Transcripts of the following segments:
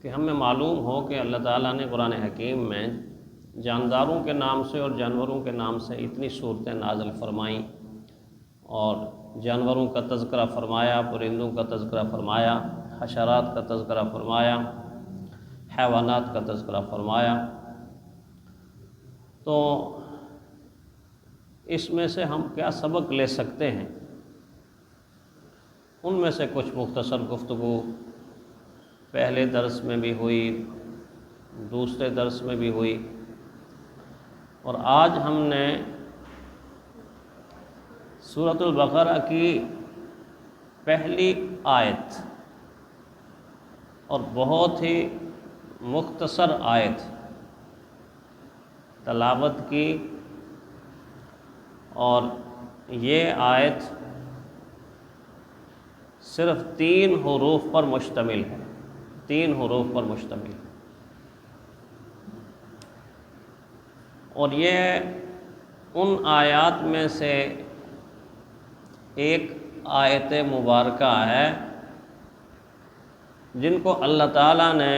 کہ ہمیں معلوم ہو کہ اللہ تعالیٰ نے قرآن حکیم میں جانداروں کے نام سے اور جانوروں کے نام سے اتنی صورتیں نازل فرمائیں، اور جانوروں کا تذکرہ فرمایا، پرندوں کا تذکرہ فرمایا، حشرات کا تذکرہ فرمایا، حیوانات کا تذکرہ فرمایا۔ تو اس میں سے ہم کیا سبق لے سکتے ہیں؟ ان میں سے کچھ مختصر گفتگو پہلے درس میں بھی ہوئی، دوسرے درس میں بھی ہوئی، اور آج ہم نے سورۃ البقرہ کی پہلی آیت اور بہت ہی مختصر آیت تلاوت کی، اور یہ آیت صرف 3 حروف پر مشتمل ہے، 3 حروف پر مشتمل ہے، اور یہ ان آیات میں سے ایک آیت مبارکہ ہے جن کو اللہ تعالیٰ نے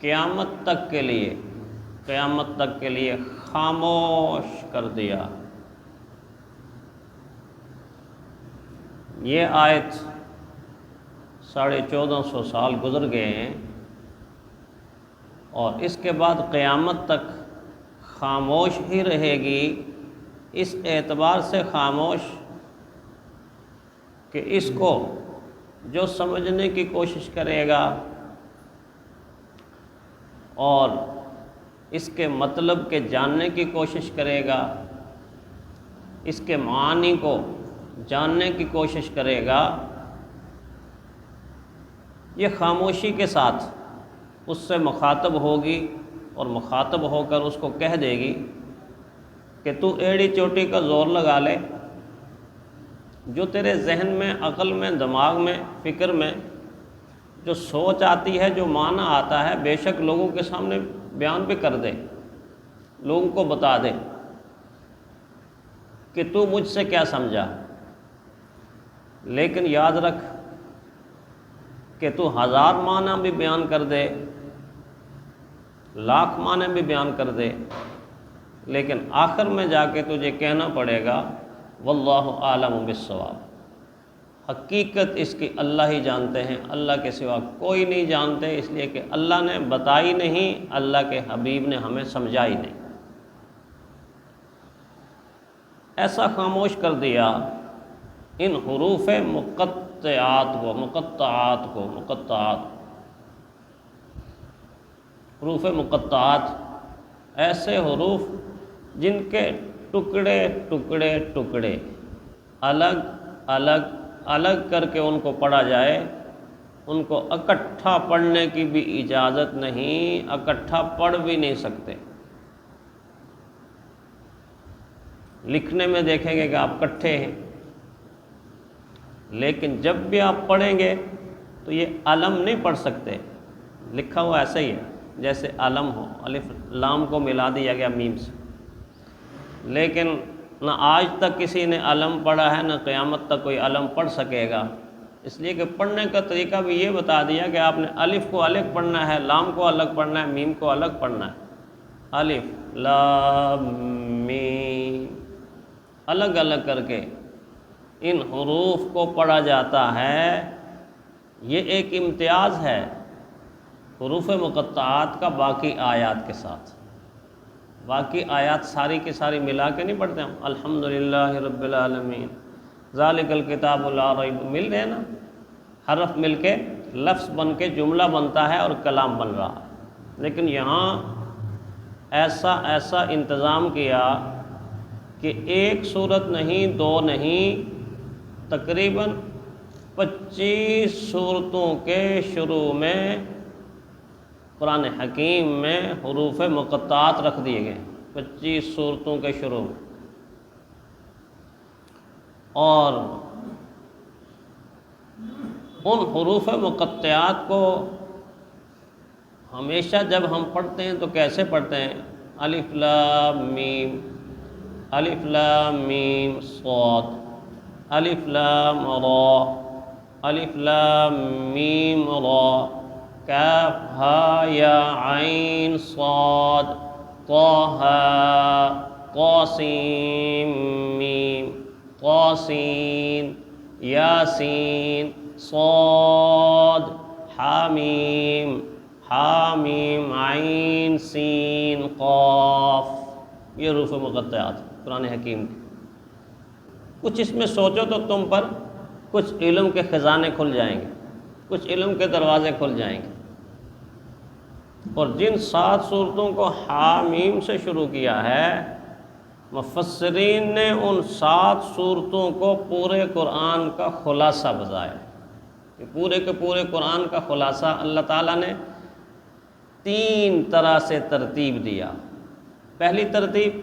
قیامت تک کے لیے خاموش کر دیا۔ یہ آیت 1450 سال گزر گئے ہیں، اور اس کے بعد قیامت تک خاموش ہی رہے گی، اس اعتبار سے خاموش کہ اس کو جو سمجھنے کی کوشش کرے گا اور اس کے مطلب کے جاننے کی کوشش کرے گا، اس کے معانی کو جاننے کی کوشش کرے گا، یہ خاموشی کے ساتھ اس سے مخاطب ہوگی، اور مخاطب ہو کر اس کو کہہ دے گی کہ تو ایڑی چوٹی کا زور لگا لے، جو تیرے ذہن میں، عقل میں، دماغ میں، فکر میں جو سوچ آتی ہے، جو معنی آتا ہے، بے شک لوگوں کے سامنے بیان بھی کر دے، لوگوں کو بتا دے کہ تو مجھ سے کیا سمجھا، لیکن یاد رکھ کہ تو 1000 معنی بھی بیان کر دے، لاکھ معنی بھی بیان کر دے، لیکن آخر میں جا کے تجھے کہنا پڑے گا واللہ اعلم بالصواب، حقیقت اس کی اللہ ہی جانتے ہیں، اللہ کے سوا کوئی نہیں جانتے، اس لیے کہ اللہ نے بتائی نہیں، اللہ کے حبیب نے ہمیں سمجھائی نہیں۔ ایسا خاموش کر دیا ان حروف مقطعات حروف مقطعات، ایسے حروف جن کے ٹکڑے ٹکڑے ٹکڑے الگ الگ الگ کر کے ان کو پڑھا جائے، ان کو اکٹھا پڑھنے کی بھی اجازت نہیں، اکٹھا پڑھ بھی نہیں سکتے۔ لکھنے میں دیکھیں گے کہ آپ کٹھے ہیں، لیکن جب بھی آپ پڑھیں گے تو یہ علم نہیں پڑھ سکتے، لکھا ہوا ایسا ہی ہے جیسے علم ہو، الف لام کو ملا دیا گیا میم سے، لیکن نہ آج تک کسی نے علم پڑھا ہے، نہ قیامت تک کوئی علم پڑھ سکے گا، اس لیے کہ پڑھنے کا طریقہ بھی یہ بتا دیا کہ آپ نے الف کو الگ پڑھنا ہے، لام کو الگ پڑھنا ہے، میم کو الگ پڑھنا ہے، الف لام میم الگ الگ کر کے ان حروف کو پڑھا جاتا ہے۔ یہ ایک امتیاز ہے حروف مقطعات کا باقی آیات کے ساتھ۔ باقی آیات ساری کی ساری ملا کے نہیں پڑھتے ہم، الحمدللہ رب العالمین، ذالک الکتاب لا ریب، مل رہے ہیں نا، حرف مل کے لفظ بن کے جملہ بنتا ہے اور کلام بن رہا، لیکن یہاں ایسا انتظام کیا کہ ایک صورت نہیں، 2 نہیں، تقریباً 25 صورتوں کے شروع میں قرآن حکیم میں حروف مقطعات رکھ دیے گئے، 25 صورتوں کے شروع میں، اور ان حروف مقطعات کو ہمیشہ جب ہم پڑھتے ہیں تو کیسے پڑھتے ہیں؟ الف لام میم، الف لام میم صاد، الف لام را، الف لام میم را، کاف ہا یا عین صاد، طہ طاسین میم، طاسین یاسین صاد حامیم، حامیم عین سین قاف۔ یہ حروف مقطعات قرآن حکیم کے۔ کچھ اس میں سوچو تو تم پر کچھ علم کے خزانے کھل جائیں گے، کچھ علم کے دروازے کھل جائیں گے۔ اور جن 7 صورتوں کو حامیم سے شروع کیا ہے، مفسرین نے ان 7 صورتوں کو پورے قرآن کا خلاصہ بتایا۔ کہ پورے کے پورے قرآن کا خلاصہ اللہ تعالیٰ نے 3 طرح سے ترتیب دیا۔ پہلی ترتیب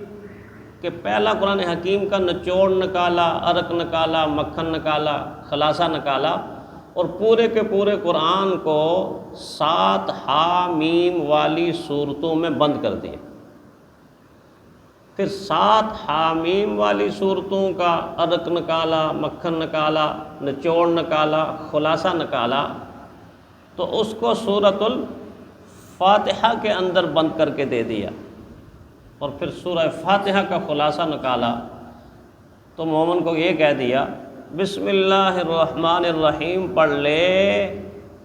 کہ پہلا قرآن حکیم کا نچوڑ نکالا، عرق نکالا، مکھن نکالا، خلاصہ نکالا، اور پورے کے پورے قرآن کو 7 حامیم والی صورتوں میں بند کر دیا۔ پھر 7 حامیم والی صورتوں کا عرق نکالا، مکھن نکالا، نچوڑ نکالا، خلاصہ نکالا، تو اس کو سورۃ الفاتحہ کے اندر بند کر کے دے دیا۔ اور پھر سورہ فاتحہ کا خلاصہ نکالا تو مومن کو یہ کہہ دیا بسم اللہ الرحمن الرحیم پڑھ لے،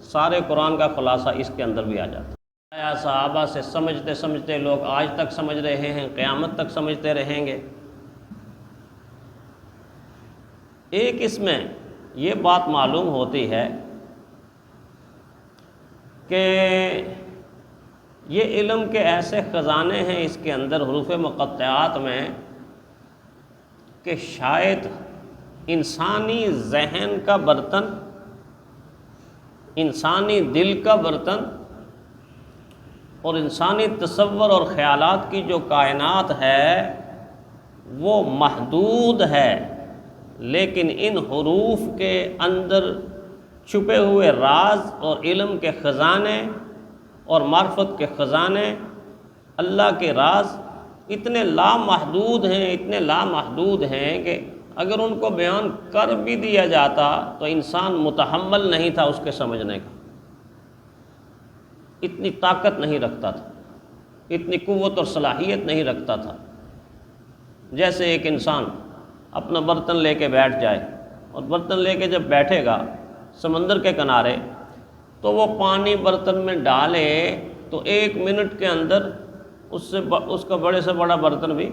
سارے قرآن کا خلاصہ اس کے اندر بھی آ جاتا ہے۔ صحابہ سے سمجھتے سمجھتے لوگ آج تک سمجھ رہے ہیں، قیامت تک سمجھتے رہیں گے۔ ایک اس میں یہ بات معلوم ہوتی ہے کہ یہ علم کے ایسے خزانے ہیں اس کے اندر حروف مقطعات میں کہ شاید انسانی ذہن کا برتن، انسانی دل کا برتن اور انسانی تصور اور خیالات کی جو کائنات ہے وہ محدود ہے، لیکن ان حروف کے اندر چھپے ہوئے راز اور علم کے خزانے اور معرفت کے خزانے، اللہ کے راز اتنے لامحدود ہیں، اتنے لامحدود ہیں کہ اگر ان کو بیان کر بھی دیا جاتا تو انسان متحمل نہیں تھا اس کے سمجھنے کا، اتنی طاقت نہیں رکھتا تھا، اتنی قوت اور صلاحیت نہیں رکھتا تھا۔ جیسے ایک انسان اپنا برتن لے کے بیٹھ جائے، اور برتن لے کے جب بیٹھے گا سمندر کے کنارے تو وہ پانی برتن میں ڈالے تو 1 منٹ کے اندر اس کا بڑے سے بڑا برتن بھی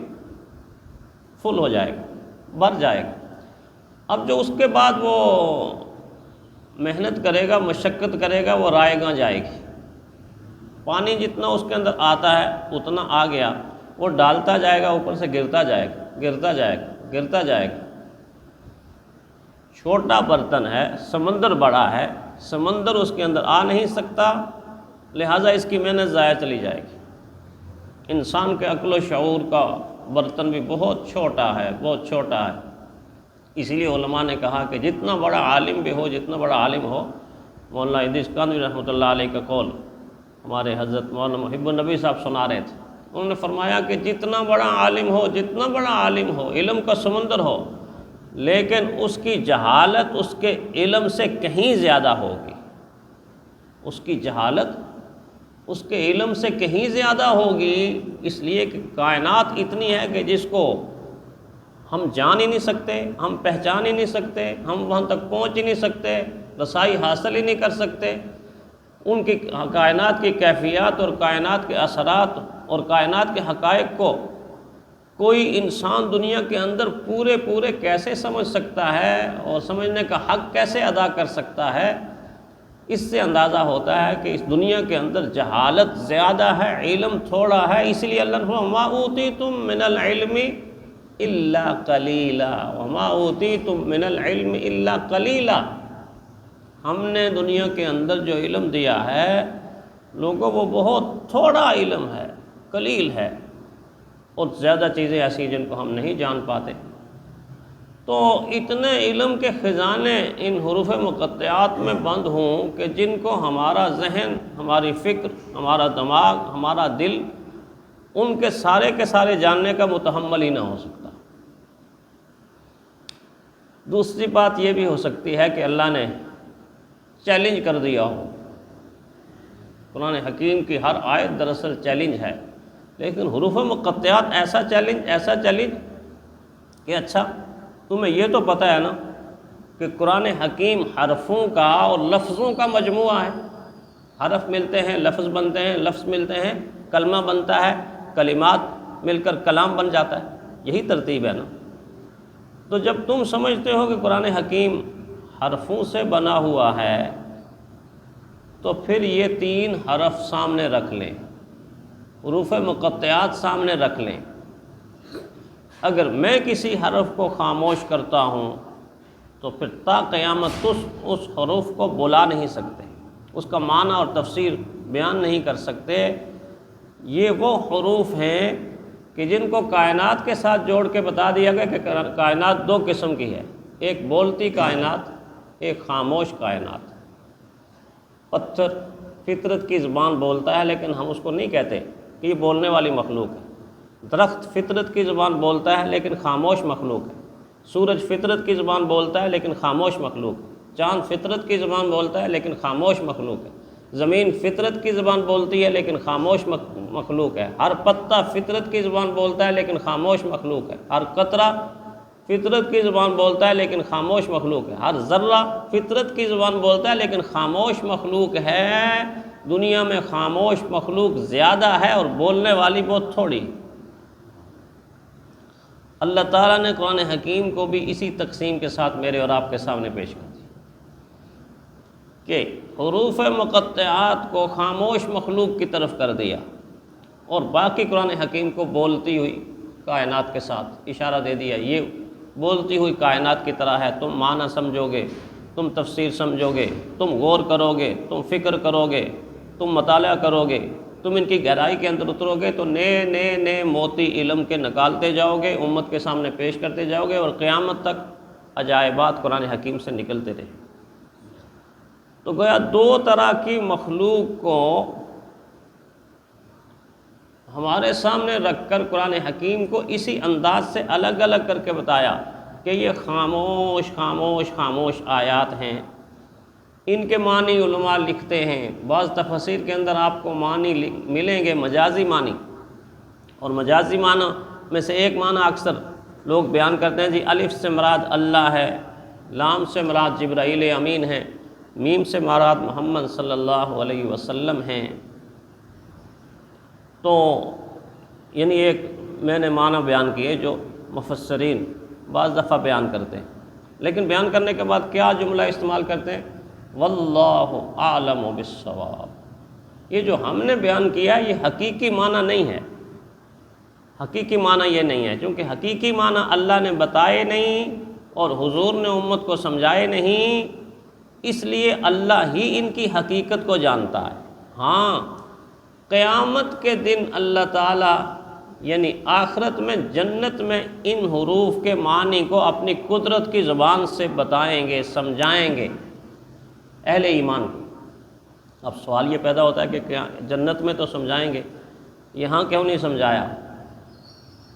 فل ہو جائے گا، بھر جائے گا۔ اب جو اس کے بعد وہ محنت کرے گا، مشقت کرے گا، وہ رائے گاں جائے گی۔ پانی جتنا اس کے اندر آتا ہے اتنا آ گیا، وہ ڈالتا جائے گا، اوپر سے گرتا جائے گا، گرتا جائے گا، گرتا جائے گا۔ چھوٹا برتن ہے، سمندر بڑا ہے، سمندر اس کے اندر آ نہیں سکتا، لہٰذا اس کی محنت ضائع چلی جائے گی۔ انسان کے عقل و شعور کا برتن بھی بہت چھوٹا ہے، بہت چھوٹا ہے۔ اسی لیے علماء نے کہا کہ جتنا بڑا عالم بھی ہو، جتنا بڑا عالم ہو، مولانا ادریس کاندھوی رحمۃ اللہ علیہ کا قول ہمارے حضرت مولانا محب النبی صاحب سنا رہے تھے۔ انہوں نے فرمایا کہ جتنا بڑا عالم ہو، جتنا بڑا عالم ہو، علم کا سمندر ہو، لیکن اس کی جہالت اس کے علم سے کہیں زیادہ ہوگی۔ اس کی جہالت اس کے علم سے کہیں زیادہ ہوگی، اس لیے کہ کائنات اتنی ہے کہ جس کو ہم جان ہی نہیں سکتے، ہم پہچان ہی نہیں سکتے، ہم وہاں تک پہنچ ہی نہیں سکتے، رسائی حاصل ہی نہیں کر سکتے۔ ان کی کائنات کی کیفیات اور کائنات کے اثرات اور کائنات کے حقائق کو کوئی انسان دنیا کے اندر پورے کیسے سمجھ سکتا ہے اور سمجھنے کا حق کیسے ادا کر سکتا ہے، اس سے اندازہ ہوتا ہے کہ اس دنیا کے اندر جہالت زیادہ ہے، علم تھوڑا ہے۔ اس لیے اللہ نے فرمایا وَمَا أُوتِيتُم مِّنَ الْعِلْمِ إِلَّا قَلِيلًا، وَمَا أُوتِيتُم مِّنَ الْعِلْمِ إِلَّا قَلِيلًا۔ ہم نے دنیا کے اندر جو علم دیا ہے لوگوں کو بہت تھوڑا علم ہے، قلیل ہے، اور زیادہ چیزیں ایسی جن کو ہم نہیں جان پاتے۔ تو اتنے علم کے خزانے ان حروف مقطعات میں بند ہوں کہ جن کو ہمارا ذہن، ہماری فکر، ہمارا دماغ، ہمارا دل ان کے سارے جاننے کا متحمل ہی نہ ہو سکتا۔ دوسری بات یہ بھی ہو سکتی ہے کہ اللہ نے چیلنج کر دیا ہو۔ قرآن حکیم کی ہر آیت دراصل چیلنج ہے، لیکن حروف مقطعات ایسا چیلنج کہ اچھا تمہیں یہ تو پتہ ہے نا کہ قرآن حکیم حرفوں کا اور لفظوں کا مجموعہ ہے۔ حرف ملتے ہیں لفظ بنتے ہیں، لفظ ملتے ہیں کلمہ بنتا ہے، کلمات مل کر کلام بن جاتا ہے، یہی ترتیب ہے نا۔ تو جب تم سمجھتے ہو کہ قرآن حکیم حرفوں سے بنا ہوا ہے تو پھر یہ 3 حرف سامنے رکھ لیں، حروف مقطعات سامنے رکھ لیں۔ اگر میں کسی حرف کو خاموش کرتا ہوں تو پھر تا قیامت اس حروف کو بلا نہیں سکتے، اس کا معنی اور تفسیر بیان نہیں کر سکتے۔ یہ وہ حروف ہیں کہ جن کو کائنات کے ساتھ جوڑ کے بتا دیا گیا کہ کائنات 2 قسم کی ہے، ایک بولتی کائنات، ایک خاموش کائنات۔ پتھر فطرت کی زبان بولتا ہے لیکن ہم اس کو نہیں کہتے کہ یہ بولنے والی مخلوق ہے۔ درخت فطرت کی زبان بولتا ہے لیکن خاموش مخلوق ہے۔ سورج فطرت کی زبان بولتا ہے لیکن خاموش مخلوق ہے۔ چاند فطرت کی زبان بولتا ہے لیکن خاموش مخلوق ہے۔ زمین فطرت کی زبان بولتی ہے لیکن خاموش مخلوق ہے۔ ہر پتا فطرت کی زبان بولتا ہے لیکن خاموش مخلوق ہے۔ ہر قطرہ فطرت کی زبان بولتا ہے لیکن خاموش مخلوق ہے۔ ہر ذرہ فطرت کی زبان بولتا ہے لیکن خاموش مخلوق ہے۔ دنیا میں خاموش مخلوق زیادہ ہے اور بولنے والی بہت تھوڑی۔ اللہ تعالیٰ نے قرآن حکیم کو بھی اسی تقسیم کے ساتھ میرے اور آپ کے سامنے پیش کر دیا کہ حروف مقطعات کو خاموش مخلوق کی طرف کر دیا اور باقی قرآن حکیم کو بولتی ہوئی کائنات کے ساتھ اشارہ دے دیا، یہ بولتی ہوئی کائنات کی طرح ہے، تم معنی سمجھو گے، تم تفسیر سمجھو گے، تم غور کرو گے، تم فکر کرو گے، تم مطالعہ کرو گے، تم ان کی گہرائی کے اندر اترو گے تو نئے موتی علم کے نکالتے جاؤ گے، امت کے سامنے پیش کرتے جاؤ گے اور قیامت تک عجائبات قرآن حکیم سے نکلتے رہے۔ تو گویا 2 طرح کی مخلوق کو ہمارے سامنے رکھ کر قرآن حکیم کو اسی انداز سے الگ الگ کر کے بتایا کہ یہ خاموش آیات ہیں۔ ان کے معنی علماء لکھتے ہیں، بعض تفاسیر کے اندر آپ کو معنی ملیں گے مجازی معنی، اور مجازی معنی میں سے ایک معنی اکثر لوگ بیان کرتے ہیں جی الف سے مراد اللہ ہے، لام سے مراد جبرائیل امین ہے، میم سے مراد محمد صلی اللہ علیہ وسلم ہیں۔ تو یعنی ایک میں نے معنی بیان کیے جو مفسرین بعض دفعہ بیان کرتے ہیں، لیکن بیان کرنے کے بعد کیا جملہ استعمال کرتے ہیں؟ واللہ اعلم بالصواب۔ یہ جو ہم نے بیان کیا یہ حقیقی معنی نہیں ہے، حقیقی معنی یہ نہیں ہے، کیونکہ حقیقی معنی اللہ نے بتائے نہیں اور حضور نے امت کو سمجھائے نہیں، اس لیے اللہ ہی ان کی حقیقت کو جانتا ہے۔ ہاں قیامت کے دن اللہ تعالیٰ یعنی آخرت میں جنت میں ان حروف کے معنی کو اپنی قدرت کی زبان سے بتائیں گے، سمجھائیں گے اہل ایمان کو۔ اب سوال یہ پیدا ہوتا ہے کہ کیا جنت میں تو سمجھائیں گے، یہاں کیوں نہیں سمجھایا؟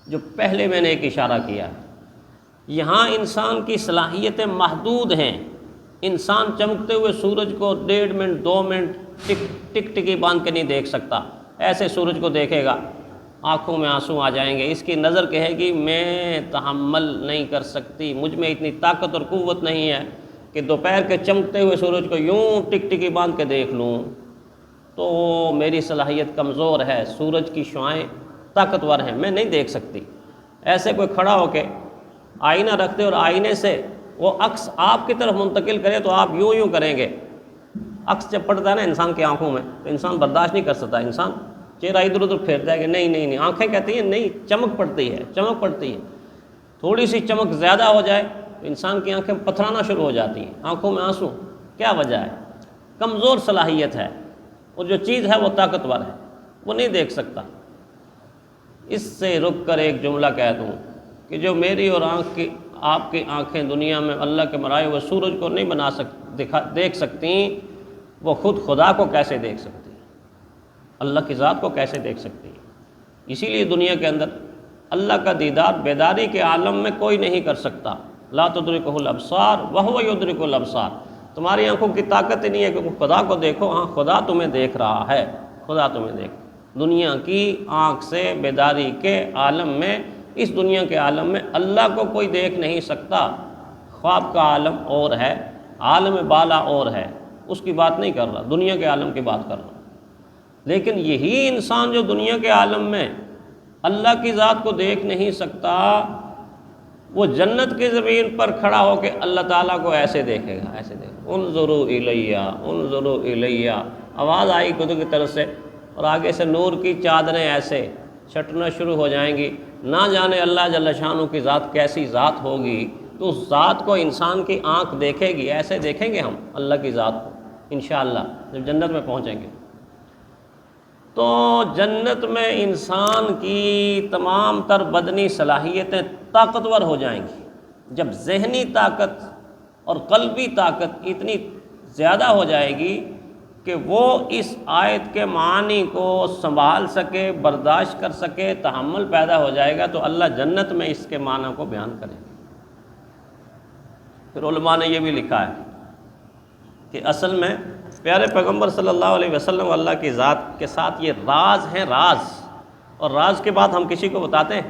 جو پہلے میں نے ایک اشارہ کیا ہے، یہاں انسان کی صلاحیتیں محدود ہیں۔ انسان چمکتے ہوئے سورج کو 1.5 منٹ 2 منٹ ٹکی باندھ کے نہیں دیکھ سکتا۔ ایسے سورج کو دیکھے گا آنکھوں میں آنسو آ جائیں گے، اس کی نظر کہے گی میں تحمل نہیں کر سکتی، مجھ میں اتنی طاقت اور قوت نہیں ہے کہ دوپہر کے چمکتے ہوئے سورج کو یوں ٹکی باندھ کے دیکھ لوں، تو میری صلاحیت کمزور ہے، سورج کی شعاعیں طاقتور ہیں، میں نہیں دیکھ سکتی۔ ایسے کوئی کھڑا ہو کے آئینہ رکھتے اور آئینے سے وہ عکس آپ کی طرف منتقل کرے تو آپ یوں کریں گے۔ عکس جب پڑتا ہے نا انسان کی آنکھوں میں تو انسان برداشت نہیں کر سکتا، انسان چہرہ ادھر ادھر پھیرتا ہے کہ نہیں، آنکھیں کہتی ہیں نہیں، چمک پڑتی ہے، تھوڑی سی چمک زیادہ ہو جائے تو انسان کی آنکھیں پتھرانا شروع ہو جاتی ہیں، آنکھوں میں آنسو۔ کیا وجہ ہے؟ کمزور صلاحیت ہے، اور جو چیز ہے وہ طاقتور ہے، وہ نہیں دیکھ سکتا۔ اس سے رک کر ایک جملہ کہہ دوں کہ جو میری اور آپ کی آنکھیں دنیا میں اللہ کے بنائے ہوئے سورج کو نہیں دیکھ سکتی، وہ خود خدا کو کیسے دیکھ سکتی، اللہ کی ذات کو کیسے دیکھ سکتی؟ اسی لیے دنیا کے اندر اللہ کا دیدار بیداری کے عالم میں کوئی نہیں کر سکتا۔ لا تدرکہ الابصار وہو یدرک الابصار۔ تمہاری آنکھوں کی طاقت ہی نہیں ہے کہ خدا کو دیکھو. ہاں خدا تمہیں دیکھ رہا ہے, خدا تمہیں دیکھ. دنیا کی آنکھ سے بیداری کے عالم میں, اس دنیا کے عالم میں اللہ کو کوئی دیکھ نہیں سکتا. خواب کا عالم اور ہے, عالم بالا اور ہے, اس کی بات نہیں کر رہا, دنیا کے عالم کی بات کر رہا. لیکن یہی انسان جو دنیا کے عالم میں اللہ کی ذات کو دیکھ نہیں سکتا, وہ جنت کی زمین پر کھڑا ہو کے اللہ تعالیٰ کو ایسے دیکھے گا, ایسے دیکھے گا. انظروا الیہ انظروا الیہ, آواز آئی خود کی طرف سے, اور آگے سے نور کی چادریں ایسے چھٹنا شروع ہو جائیں گی. نہ جانے اللہ جل شانہ کی ذات کیسی ذات ہوگی, تو اس ذات کو انسان کی آنکھ دیکھے گی. ایسے دیکھیں گے ہم اللہ کی ذات کو انشاءاللہ جب جنت میں پہنچیں گے. تو جنت میں انسان کی تمام تر بدنی صلاحیتیں طاقتور ہو جائیں گی. جب ذہنی طاقت اور قلبی طاقت اتنی زیادہ ہو جائے گی کہ وہ اس آیت کے معنی کو سنبھال سکے, برداشت کر سکے, تحمل پیدا ہو جائے گا, تو اللہ جنت میں اس کے معنی کو بیان کرے گا. پھر علماء نے یہ بھی لکھا ہے کہ اصل میں پیارے پیغمبر صلی اللہ علیہ وسلم اللہ کی ذات کے ساتھ یہ راز ہیں, راز. اور راز کے بعد ہم کسی کو بتاتے ہیں.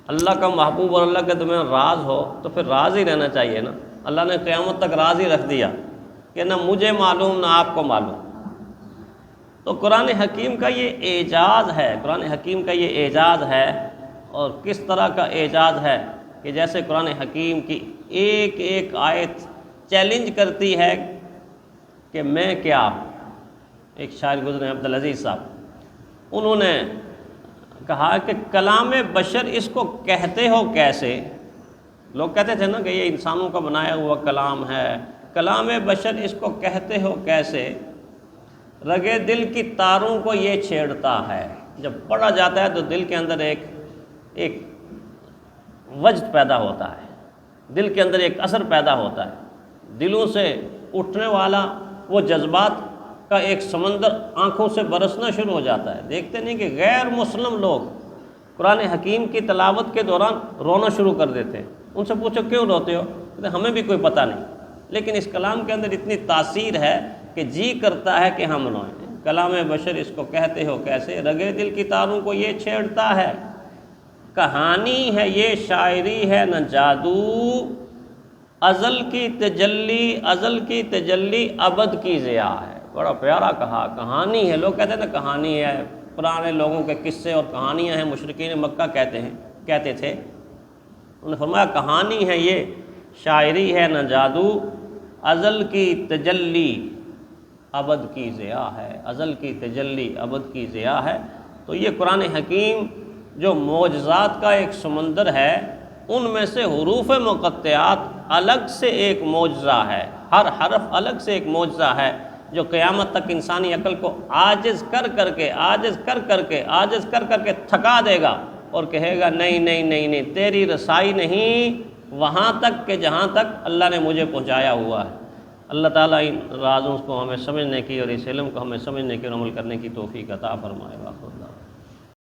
اللہ کا محبوب اور اللہ کے درمیان راز ہو تو پھر راز ہی رہنا چاہیے نا. اللہ نے قیامت تک راز ہی رکھ دیا کہ نہ مجھے معلوم نہ آپ کو معلوم. تو قرآن حکیم کا یہ اعجاز ہے, قرآن حکیم کا یہ اعجاز ہے. اور کس طرح کا اعجاز ہے کہ جیسے قرآن حکیم کی ایک ایک آیت چیلنج کرتی ہے کہ میں کیا. ایک شاعر گزرے عبدالعزیز صاحب, انہوں نے کہا کہ کلام بشر اس کو کہتے ہو کیسے. لوگ کہتے تھے نا کہ یہ انسانوں کا بنایا ہوا کلام ہے, کلام بشر اس کو کہتے ہو کیسے, رگے دل کی تاروں کو یہ چھیڑتا ہے. جب پڑھا جاتا ہے تو دل کے اندر ایک وجد پیدا ہوتا ہے, دل کے اندر ایک اثر پیدا ہوتا ہے. دلوں سے اٹھنے والا وہ جذبات کا ایک سمندر آنکھوں سے برسنا شروع ہو جاتا ہے. دیکھتے نہیں کہ غیر مسلم لوگ قرآن حکیم کی تلاوت کے دوران رونا شروع کر دیتے ہیں. ان سے پوچھو کیوں روتے ہو, کہتے ہمیں بھی کوئی پتہ نہیں, لیکن اس کلام کے اندر اتنی تاثیر ہے کہ جی کرتا ہے کہ ہم روئیں. کلام بشر اس کو کہتے ہو کیسے, رگے دل کی تاروں کو یہ چھیڑتا ہے. کہانی ہے یہ شاعری ہے نہ جادو, ازل کی تجلی ازل کی تجلی ابد کی ضیاء ہے. بڑا پیارا کہا, کہانی ہے. لوگ کہتے ہیں نا کہانی ہے, پرانے لوگوں کے قصے اور کہانیاں ہیں, مشرکین مکہ کہتے تھے. انہوں نے فرمایا کہانی ہے یہ شاعری ہے نہ جادو, ازل کی تجلی ابد کی ضیاء ہے. ازل کی تجلی ابد کی ضیاء ہے. تو یہ قرآن حکیم جو معجزات کا ایک سمندر ہے, ان میں سے حروف مقطعات الگ سے ایک معجزہ ہے. ہر حرف الگ سے ایک معجزہ ہے جو قیامت تک انسانی عقل کو عاجز کر کے تھکا دے گا اور کہے گا نہیں نہیں نہیں نہیں, تیری رسائی نہیں وہاں تک کہ جہاں تک اللہ نے مجھے پہنچایا ہوا ہے. اللہ تعالیٰ ان رازوں کو ہمیں سمجھنے کی اور اس علم کو ہمیں سمجھنے کی اور عمل کرنے کی توفیق عطا فرمائے.